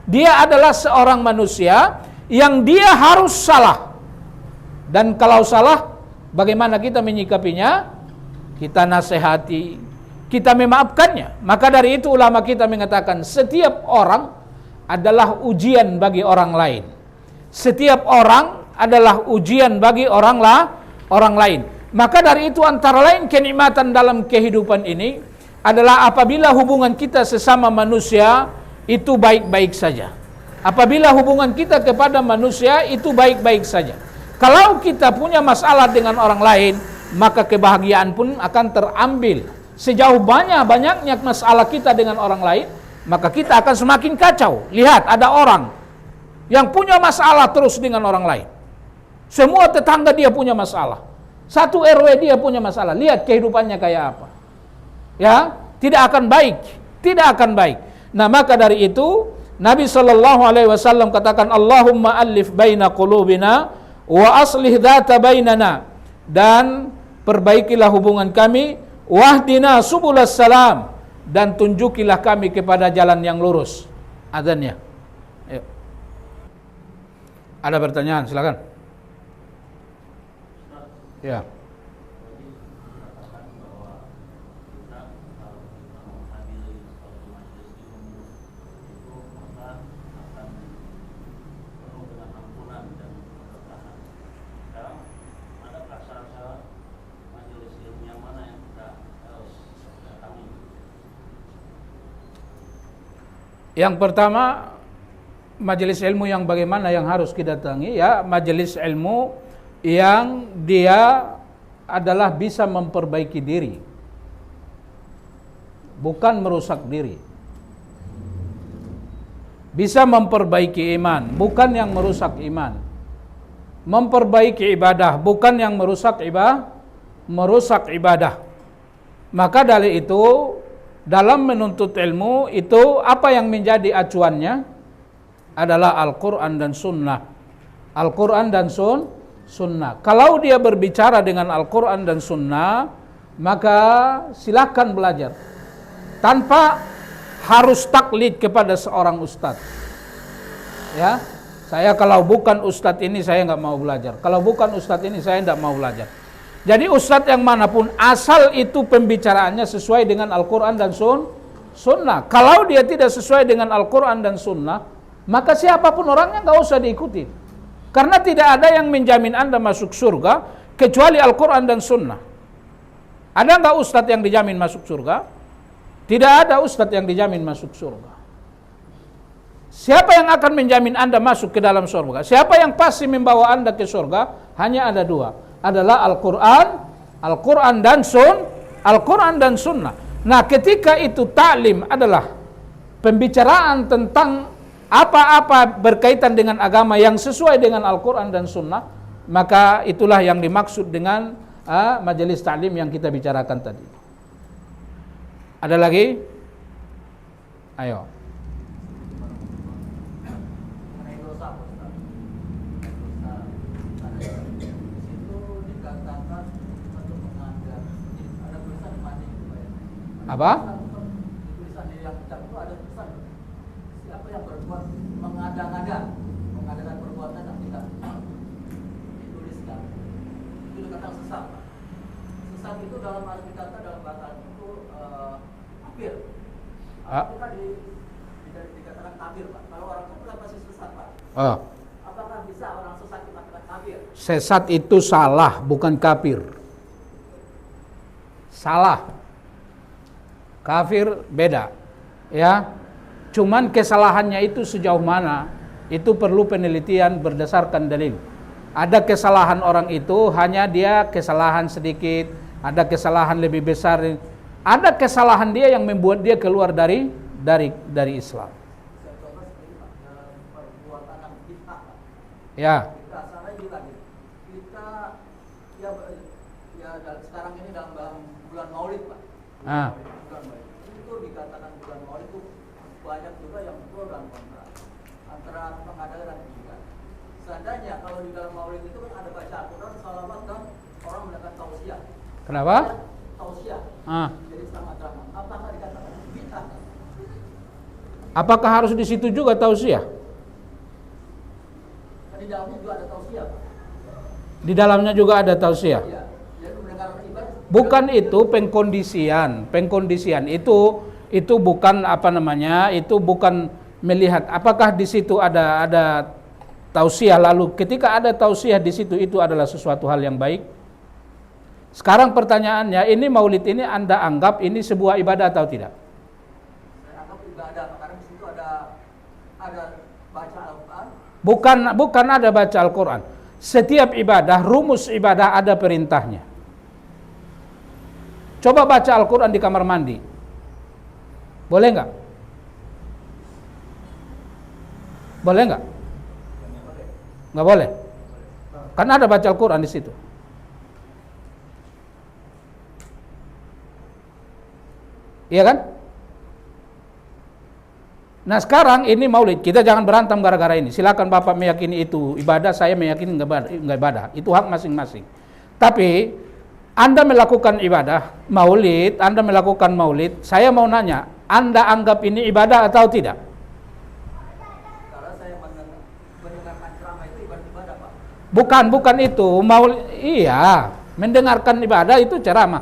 Dia adalah seorang manusia yang dia harus salah. Dan kalau salah, bagaimana kita menyikapinya? Kita nasihati, kita memaafkannya. Maka dari itu ulama kita mengatakan setiap orang adalah ujian bagi orang lain. Setiap orang adalah ujian bagi orang lain. Maka dari itu antara lain kenikmatan dalam kehidupan ini adalah apabila hubungan kita sesama manusia itu baik-baik saja. Apabila hubungan kita kepada manusia itu baik-baik saja. Kalau kita punya masalah dengan orang lain, maka kebahagiaan pun akan terambil. Sejauh banyaknya masalah kita dengan orang lain, maka kita akan semakin kacau. Lihat, ada orang yang punya masalah terus dengan orang lain. Semua tetangga dia punya masalah. Satu RW dia punya masalah. Lihat kehidupannya kayak apa. Ya, tidak akan baik. Nah, maka dari itu Nabi SAW katakan, Allahumma alif baina qulubina wa aslih dzata bainana, dan perbaikilah hubungan kami, wahdina subulas salam, dan tunjukilah kami kepada jalan yang lurus. Adzannya. Ayo. Ada pertanyaan, silakan. Ya. Yang pertama, majelis ilmu yang bagaimana yang harus kita datangi? Ya, majelis ilmu yang dia adalah bisa memperbaiki diri, bukan merusak diri. bisa memperbaiki iman, bukan yang merusak iman. Memperbaiki ibadah, bukan yang merusak ibadah. Maka dari itu, dalam menuntut ilmu itu apa yang menjadi acuannya adalah Al-Quran dan Sunnah. Al-Quran dan Sunnah. Kalau dia berbicara dengan Al-Quran dan Sunnah, maka silakan belajar tanpa harus taklid kepada seorang ustadz. Ya, saya kalau bukan ustadz ini saya nggak mau belajar. Kalau bukan ustadz ini saya nggak mau belajar. Jadi ustadz yang manapun, asal itu pembicaraannya sesuai dengan Al-Quran dan Sunnah. Kalau dia tidak sesuai dengan Al-Quran dan Sunnah, maka siapapun orangnya nggak usah diikuti. Karena tidak ada yang menjamin Anda masuk surga kecuali Al-Quran dan Sunnah. Ada nggak ustadz yang dijamin masuk surga? Tidak ada ustadz yang dijamin masuk surga. Siapa yang akan menjamin Anda masuk ke dalam surga? Siapa yang pasti membawa Anda ke surga? Hanya ada dua. Adalah Al-Quran dan Sunnah. Nah, ketika itu taklim adalah pembicaraan tentang apa-apa berkaitan dengan agama yang sesuai dengan Al-Quran dan Sunnah, maka itulah yang dimaksud dengan majelis taklim yang kita bicarakan tadi. Ada lagi? Ayo. Apa? Tulisan yang kita itu ada tulisan siapa yang berbuat mengadakan perbuatan yang tidak dituliskan, itu dikatakan sesat. Sesat itu dalam arti kata dalam bahasa itu kafir. Kita dikatakan kafir, Pak. Kalau orang itu kan pasti sesat, Pak. Apakah bisa orang sesat dikatakan kafir? Sesat itu salah, bukan kafir. Salah. Kafir beda. Ya. Cuman kesalahannya itu sejauh mana? Itu perlu penelitian berdasarkan dalil. Ada kesalahan orang itu hanya dia kesalahan sedikit, ada kesalahan lebih besar. Ada kesalahan dia yang membuat dia keluar dari Islam. Ya. Kita sekarang ini dalam bulan Maulid, Pak. Itu dikatakan bulan Maulid itu banyak juga yang pro dan kontra antara pengadakan dan tidak. Seandainya kalau di dalam Maulid itu kan ada baca Al-Quran, salawat dan orang melakukan tausiah. Kenapa? Tausiah. Jadi selamat datang. Apakah dikatakan bid'ah? Apakah harus di situ juga tausiah? Di dalamnya juga ada tausiah, Pak. Di dalamnya juga ada tausiah. Iya. Jadi mendengarkan ibadah. Bukan itu pengkondisian itu bukan apa namanya, itu bukan melihat apakah di situ ada tausiah, lalu ketika ada tausiah di situ itu adalah sesuatu hal yang baik. Sekarang pertanyaannya, ini maulid ini Anda anggap ini sebuah ibadah atau tidak? Saya anggap ibadah karena di situ ada baca Al-Quran. Bukan ada baca Al-Quran. Setiap ibadah, rumus ibadah ada perintahnya. Coba baca Al-Quran di kamar mandi. Boleh nggak? Boleh nggak? Nggak boleh. Karena ada baca Al-Quran di situ. Iya kan? Nah sekarang ini maulid, kita jangan berantem gara-gara ini. Silakan Bapak meyakini itu ibadah, saya meyakini nggak ibadah. Itu hak masing-masing. Tapi Anda melakukan ibadah maulid, Anda melakukan maulid, saya mau nanya, Anda anggap ini ibadah atau tidak? Kalau saya mendengarkan ceramah itu ibadah, Pak. Bukan itu. Iya, mendengarkan ibadah itu ceramah.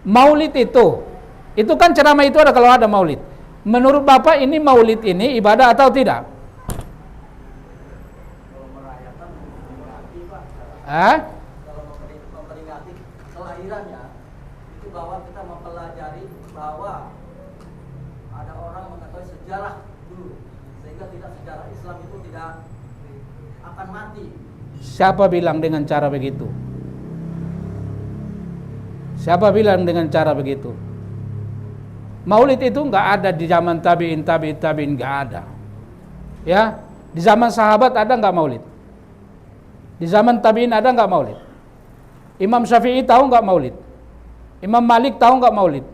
Maulid itu kan ceramah itu ada kalau ada maulid. Menurut Bapak ini maulid ini ibadah atau tidak? Kalau merayakan memperingati, Pak. Kalau memperingati kelahirannya, itu bahwa kita mempelajari bahwa ada orang mengetahui sejarah dulu, sehingga tidak sejarah Islam itu tidak akan mati. Siapa bilang dengan cara begitu? Siapa bilang dengan cara begitu? Maulid itu nggak ada di zaman tabi'in, nggak ada. Ya, di zaman sahabat ada nggak maulid? Di zaman tabi'in ada nggak maulid? Imam Syafi'i tahu nggak maulid? Imam Malik tahu nggak maulid?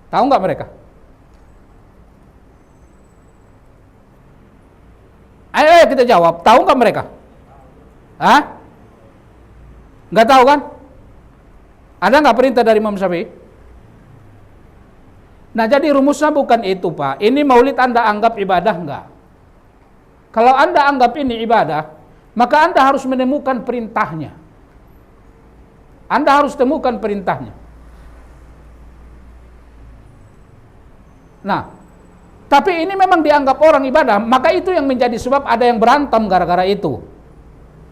Tahu nggak mereka? Ayo kita jawab, tahu nggak mereka? Hah? Nggak tahu kan? Ada nggak perintah dari Imam Syafi'i? Nah, jadi rumusnya bukan itu, Pak. Ini maulid Anda anggap ibadah nggak? Kalau Anda anggap ini ibadah, maka Anda harus menemukan perintahnya. Anda harus temukan perintahnya. Nah, tapi ini memang dianggap orang ibadah, maka itu yang menjadi sebab ada yang berantem gara-gara itu.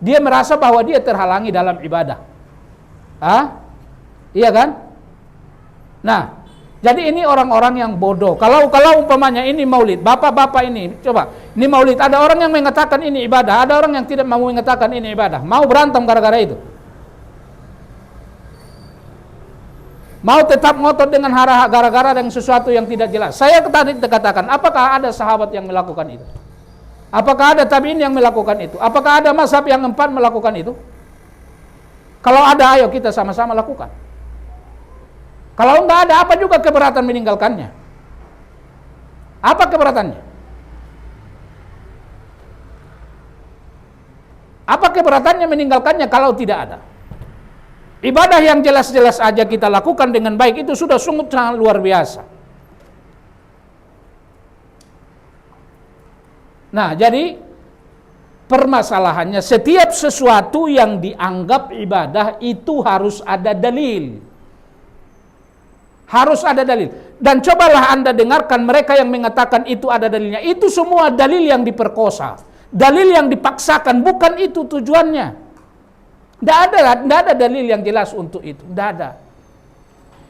Dia merasa bahwa dia terhalangi dalam ibadah. Iya kan? Nah, jadi ini orang-orang yang bodoh. Kalau umpamanya ini maulid, bapak-bapak ini, coba, ini maulid, ada orang yang mengatakan ini ibadah, ada orang yang tidak mau mengatakan ini ibadah. Mau berantem gara-gara itu? Mau tetap ngotot dengan gara-gara dengan sesuatu yang tidak jelas? Saya tadi katakan, apakah ada sahabat yang melakukan itu? Apakah ada tabi'in yang melakukan itu? Apakah ada mazhab yang 4 melakukan itu? Kalau ada, ayo kita sama-sama lakukan. Kalau enggak ada, apa juga keberatan meninggalkannya? Apa keberatannya? Apa keberatannya meninggalkannya kalau tidak ada? Ibadah yang jelas-jelas aja kita lakukan dengan baik itu sudah sungguh sangat luar biasa. Nah, jadi permasalahannya setiap sesuatu yang dianggap ibadah itu harus ada dalil. Harus ada dalil. Dan cobalah Anda dengarkan mereka yang mengatakan itu ada dalilnya. Itu semua dalil yang diperkosa. Dalil yang dipaksakan, bukan itu tujuannya. Tidak ada dalil yang jelas untuk itu. Tidak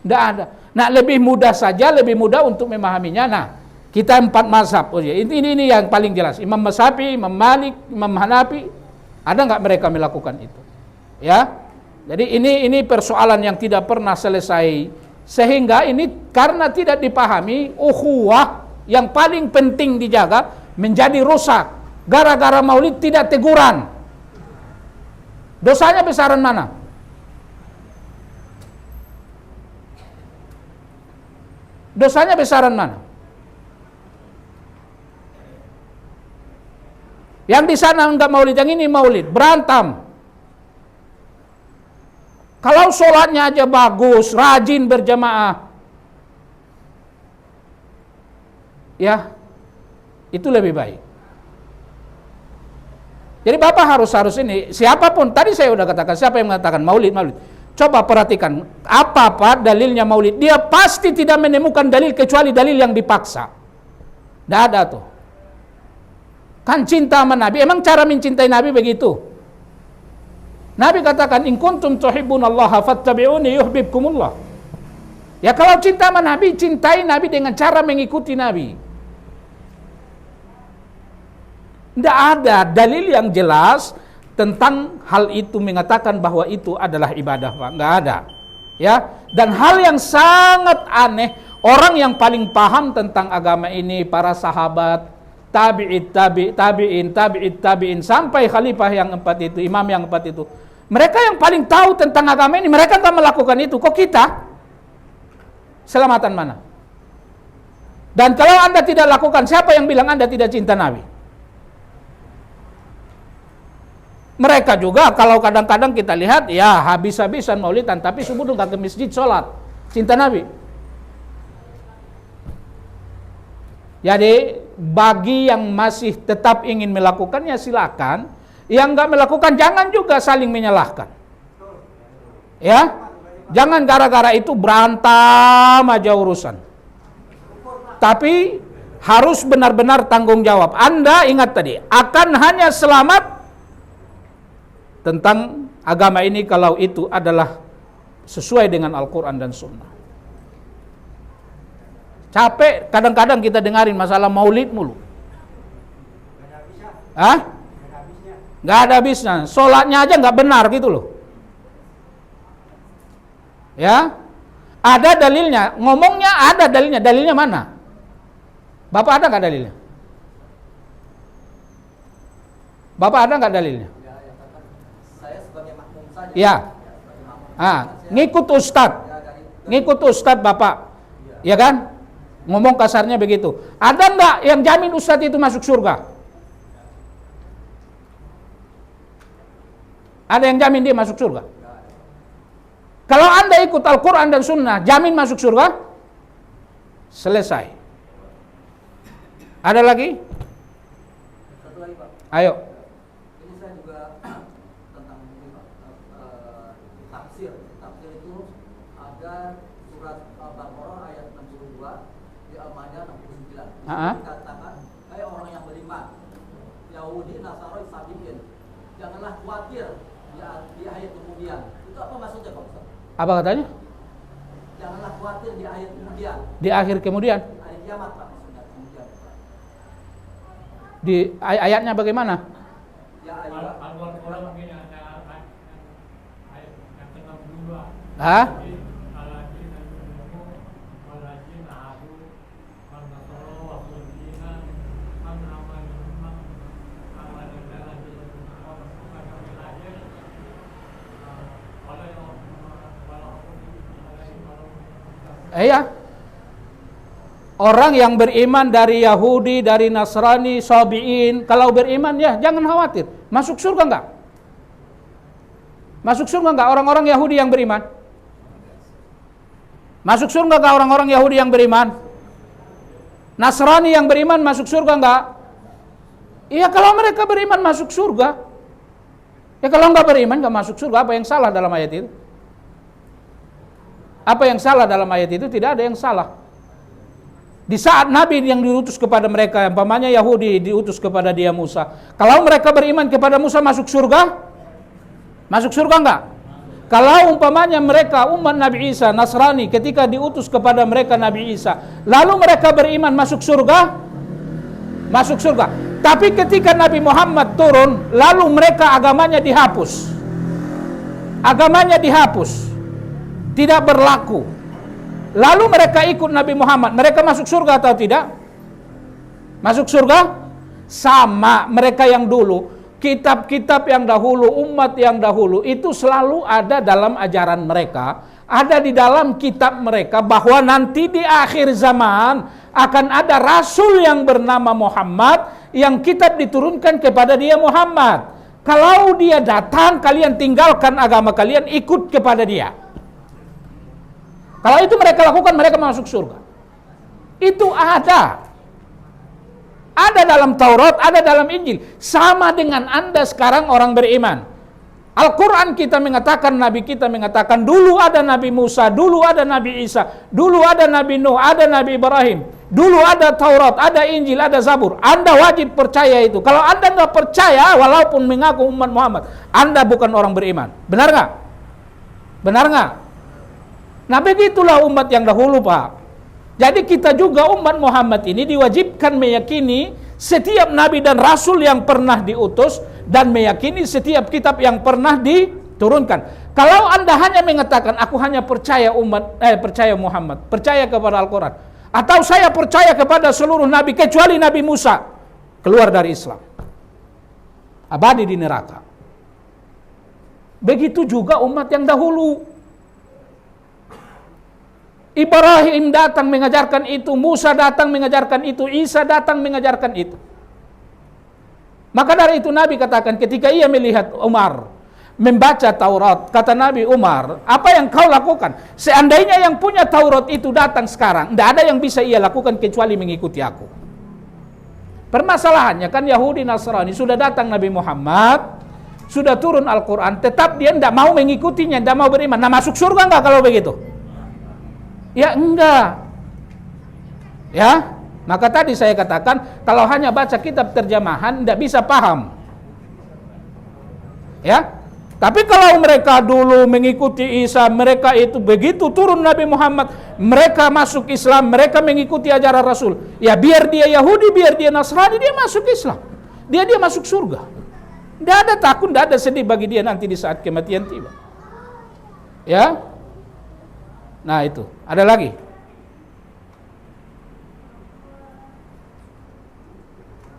ada. Nah, lebih mudah saja, lebih mudah untuk memahaminya. Nah, kita 4 mazhab. Oh, ya. Ini yang paling jelas. Imam Syafi'i, Imam Malik, Imam Hanafi. Ada nggak mereka melakukan itu? Ya. Jadi ini persoalan yang tidak pernah selesai. Sehingga ini karena tidak dipahami, ukhuwah yang paling penting dijaga menjadi rusak. Gara-gara maulid tidak teguran. Dosanya besaran mana? Dosanya besaran mana? Yang di sana enggak maulid, yang ini maulid, berantem. Kalau sholatnya aja bagus, rajin berjamaah, ya, itu lebih baik. Jadi Bapak harus ini, siapapun, tadi saya udah katakan, siapa yang mengatakan maulid. Coba perhatikan, apa dalilnya maulid. Dia pasti tidak menemukan dalil kecuali dalil yang dipaksa. Tidak ada tuh. Kan cinta sama Nabi, emang cara mencintai Nabi begitu? Nabi katakan, in kuntum tuhibbunallaha fattabi'uni yuhibbukumullah. Ya kalau cinta sama Nabi, cintai Nabi dengan cara mengikuti Nabi. Tidak ada dalil yang jelas tentang hal itu mengatakan bahwa itu adalah ibadah, Pak. Nggak ada. Ya, dan hal yang sangat aneh, orang yang paling paham tentang agama ini, para sahabat, tabi'in, sampai khalifah yang 4 itu, imam yang 4 itu. Mereka yang paling tahu tentang agama ini, mereka nggak melakukan itu. Kok kita? Selamatan mana? Dan kalau Anda tidak lakukan, siapa yang bilang Anda tidak cinta Nabi? Mereka juga kalau kadang-kadang kita lihat, ya habis-habisan maulidan, tapi subuh nggak ke masjid sholat. Cinta Nabi. Jadi bagi yang masih tetap ingin melakukannya silakan. Yang nggak melakukan jangan juga saling menyalahkan. Ya, jangan gara-gara itu berantem aja urusan. Tapi harus benar-benar tanggung jawab. Anda ingat tadi, akan hanya selamat tentang agama ini kalau itu adalah sesuai dengan Al-Quran dan Sunnah. Capek kadang-kadang kita dengarin masalah maulid mulu. Nggak ada habisnya. Sholatnya aja nggak benar gitu loh. Ya, ada dalilnya. Ngomongnya ada dalilnya. Dalilnya mana? Bapak ada nggak dalilnya? Bapak ada nggak dalilnya? Ya, yang kata saya sebagai makmum saja. Ya. Sebagai makmum. Ngikut ustadz. Ya, Ngikut ustadz Bapak. Ya kan? Ngomong kasarnya begitu. Ada nggak yang jamin ustadz itu masuk surga? Ada yang jamin dia masuk surga? Kalau Anda ikut Al-Quran dan Sunnah, jamin masuk surga? Selesai. Ada lagi? Satu lagi, Pak. Ayo. Ini saya juga tentang ini, Pak. Tafsir. Tafsir itu ada surat Al-Baqarah ayat 62 di Al-Maidah 69. Dikatakan, hai orang yang beriman, Yahudi, Nasrani, Sabiin, janganlah khawatir di ayat kemudian. Itu apa maksudnya, Pak Ustaz? Apa katanya? Janganlah khawatir di ayat kemudian. Di akhir kemudian. Hari kiamat, Pak, maksudnya kemudian. Di ayatnya bagaimana? Ya, ayat. Al-Baqarah mungkin ada ayat yang ke-62. Hah? Iya. Orang yang beriman dari Yahudi, dari Nasrani, Sabiin, kalau beriman ya jangan khawatir. Masuk surga enggak? Masuk surga enggak orang-orang Yahudi yang beriman? Masuk surga enggak orang-orang Yahudi yang beriman? Nasrani yang beriman masuk surga enggak? Iya, kalau mereka beriman masuk surga. Ya kalau enggak beriman enggak masuk surga. Apa yang salah dalam ayat itu? Apa yang salah dalam ayat itu? Tidak ada yang salah. Di saat Nabi yang diutus kepada mereka, umpamanya Yahudi diutus kepada dia Musa, kalau mereka beriman kepada Musa masuk surga? Masuk surga enggak? Kalau umpamanya mereka umat Nabi Isa, Nasrani, ketika diutus kepada mereka Nabi Isa, lalu mereka beriman masuk surga? Masuk surga. Tapi ketika Nabi Muhammad turun, lalu mereka agamanya dihapus. Agamanya dihapus. Tidak berlaku. Lalu mereka ikut Nabi Muhammad. Mereka masuk surga atau tidak? Masuk surga? Sama mereka yang dulu. Kitab-kitab yang dahulu, umat yang dahulu, itu selalu ada dalam ajaran mereka. Ada di dalam kitab mereka bahwa nanti di akhir zaman akan ada Rasul yang bernama Muhammad, yang kitab diturunkan kepada dia Muhammad. Kalau dia datang, kalian tinggalkan agama kalian, ikut kepada dia. Kalau itu mereka lakukan, mereka masuk surga. Itu ada. Ada dalam Taurat, ada dalam Injil. Sama dengan Anda sekarang orang beriman. Al-Quran kita mengatakan, Nabi kita mengatakan, dulu ada Nabi Musa, dulu ada Nabi Isa, dulu ada Nabi Nuh, ada Nabi Ibrahim, dulu ada Taurat, ada Injil, ada Zabur. Anda wajib percaya itu. Kalau Anda nggak percaya, walaupun mengaku umat Muhammad, Anda bukan orang beriman. Benar nggak? Benar nggak? Nah begitulah umat yang dahulu, Pak. Jadi kita juga umat Muhammad ini diwajibkan meyakini setiap nabi dan rasul yang pernah diutus dan meyakini setiap kitab yang pernah diturunkan. Kalau Anda hanya mengatakan aku hanya percaya percaya Muhammad, percaya kepada Al-Quran, atau saya percaya kepada seluruh nabi kecuali Nabi Musa, keluar dari Islam. Abadi di neraka. Begitu juga umat yang dahulu. Ibrahim datang mengajarkan itu, Musa datang mengajarkan itu, Isa datang mengajarkan itu. Maka dari itu Nabi katakan ketika ia melihat Umar membaca Taurat, kata Nabi, Umar, apa yang kau lakukan? Seandainya yang punya Taurat itu datang sekarang, tidak ada yang bisa ia lakukan kecuali mengikuti aku. Permasalahannya kan Yahudi Nasrani sudah datang Nabi Muhammad, sudah turun Al-Quran, tetap dia tidak mau mengikutinya, tidak mau beriman. Nah masuk surga enggak kalau begitu? Ya enggak. Ya, maka tadi saya katakan kalau hanya baca kitab terjemahan tidak bisa paham. Ya. Tapi kalau mereka dulu mengikuti Isa, mereka itu begitu turun Nabi Muhammad, mereka masuk Islam, mereka mengikuti ajaran Rasul. Ya biar dia Yahudi, biar dia Nasrani, dia masuk Islam. Dia masuk surga. Tidak ada takut, tidak ada sedih bagi dia nanti di saat kematian tiba. Ya. Nah itu, ada lagi?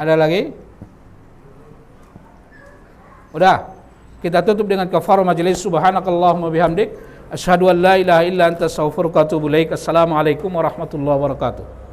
Ada lagi? Udah. Kita tutup dengan kafarah majelis. Subhanakallahumma bihamdik, asyhadu an la ilaha illa anta astaghfiruka wa atubu ilaik. Assalamualaikum warahmatullahi wabarakatuh.